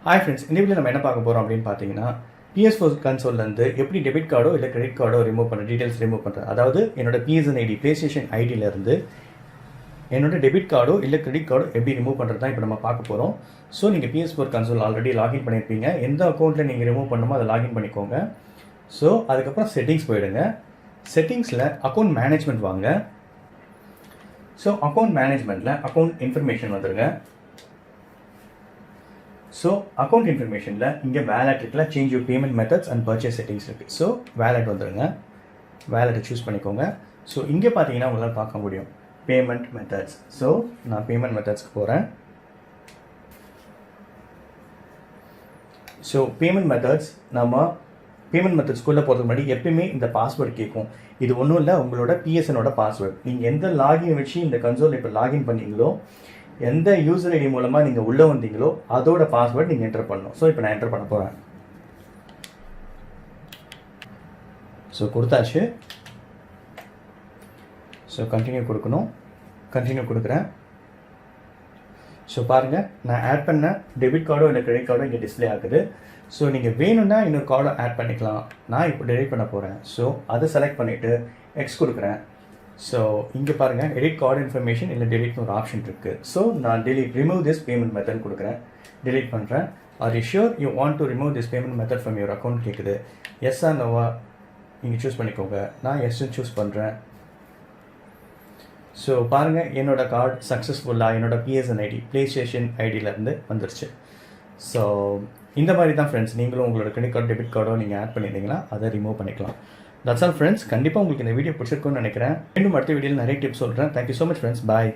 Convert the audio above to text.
Hi friends, இந்த video நம்ம என்ன பார்க்க போகிறோம் அப்படின்னு பார்த்தீங்கன்னா, PS4 கன்சோல்லேருந்து எப்படி டெபிட் கார்டோ இல்லை கிரெடிட் கார்டோ ரிமூவ் பண்ணுற டீட்டெயில்ஸ் ரிமூவ் பண்ணுறது. அதாவது என்னோட PSN ஐடி ப்ளேஸ்டேஷன் ஐடியிலேருந்து என்னோட டெபிட் கார்டோ இல்லை கிரெடிட் கார்டோ எப்படி ரிமூவ் பண்ணுறது தான் இப்போ நம்ம பார்க்க போகிறோம். ஸோ நீங்கள் PS4 கன்சோல் ஆல்ரெடி லாகின் பண்ணியிருப்பீங்க. எந்த அக்கௌண்ட்டில் நீங்கள் ரிமூவ் பண்ணணுமோ அதை லாகின் பண்ணிக்கோங்க. ஸோ அதுக்கப்புறம் செட்டிங்ஸ் போயிடுங்க. செட்டிங்ஸில் அக்கௌண்ட் மேனேஜ்மெண்ட் வாங்க. ஸோ அக்கௌண்ட் மேனேஜ்மெண்ட்டில் அக்கௌண்ட் இன்ஃபர்மேஷன் வந்துடுங்க. ஸோ அக்கௌண்ட் இன்ஃபர்மேஷனில் இங்கே வேலெட் இருக்குல்ல, change your payment methods and purchase settings இருக்குது. ஸோ வேலெட் வந்துடுங்க. வேலெட்டை சூஸ் பண்ணிக்கோங்க. ஸோ இங்கே பார்த்தீங்கன்னா உங்களால் பார்க்க முடியும் பேமெண்ட் மெத்தட்ஸ். ஸோ நான் பேமெண்ட் மெத்தட்ஸ்க்கு போகிறேன். ஸோ பேமெண்ட் மெத்தட்ஸ்க்குள்ளே போகிறதுக்கு முன்னாடி எப்பயுமே இந்த பாஸ்வேர்டு கேட்கும். இது ஒன்றும் இல்லை, உங்களோட PSNோட பாஸ்வேர்டு. நீங்கள் எந்த லாகின் வச்சு இந்த கன்சோல் இப்போ லாகின் பண்ணீங்களோ, எந்த யூசர் ஐடி மூலமாக நீங்கள் உள்ளே வந்தீங்களோ அதோட பாஸ்வேர்டு நீங்கள் என்டர் பண்ணணும். ஸோ இப்போ நான் என்டர் பண்ண போகிறேன். ஸோ கொடுத்தாச்சு. ஸோ கண்டினியூ கொடுக்கணும். கண்டினியூ கொடுக்குறேன். ஸோ பாருங்கள், நான் ஆட் பண்ண டெபிட் கார்டோ இல்லை கிரெடிட் கார்டோ இங்கே டிஸ்பிளே ஆகுது. ஸோ நீங்கள் வேணும்னா இன்னொரு கார்டோ ஆட் பண்ணிக்கலாம். நான் இப்போ டெலிட் பண்ண போகிறேன். ஸோ அதை செலக்ட் பண்ணிவிட்டு எக்ஸ் கொடுக்குறேன். ஸோ இங்கே பாருங்கள், எடிட் கார்டு இன்ஃபர்மேஷன் இல்லை டெலிட்னு ஒரு ஆப்ஷன் இருக்குது. ஸோ நான் ரிமூவ் திஸ் பேமெண்ட் மெத்தட் கொடுக்குறேன். டெலிட் பண்ணுறேன். Are you sure you want to remove this payment method from your account கேட்குது. எஸ் ஆர் நோவா நீங்கள் சூஸ் பண்ணிக்கோங்க. நான் எஸ்ன்னு சூஸ் பண்ணுறேன். ஸோ பாருங்கள், என்னோடய கார்டு சக்ஸஸ்ஃபுல்லாக என்னோட PSN ஐடி ப்ளேஸ்டேஷன் ஐடியிலேருந்து வந்துருச்சு. ஸோ இந்த மாதிரி தான் ஃப்ரெண்ட்ஸ், நீங்களும் உங்களோட கிரெடிட் கார்டு டெபிட் கார்டோ நீங்கள் ஆட் பண்ணியிருந்தீங்கன்னா அதை ரிமூவ் பண்ணிக்கலாம். That's all friends. கண்டிப்பாக உங்களுக்கு இந்த வீடியோ பிடிச்சிருக்குன்னு நினைக்கிறேன். மீண்டும் அடுத்த வீடியோவில் நிறைய டிப்ஸ் சொல்கிறேன். Thank you so much friends. பாய்.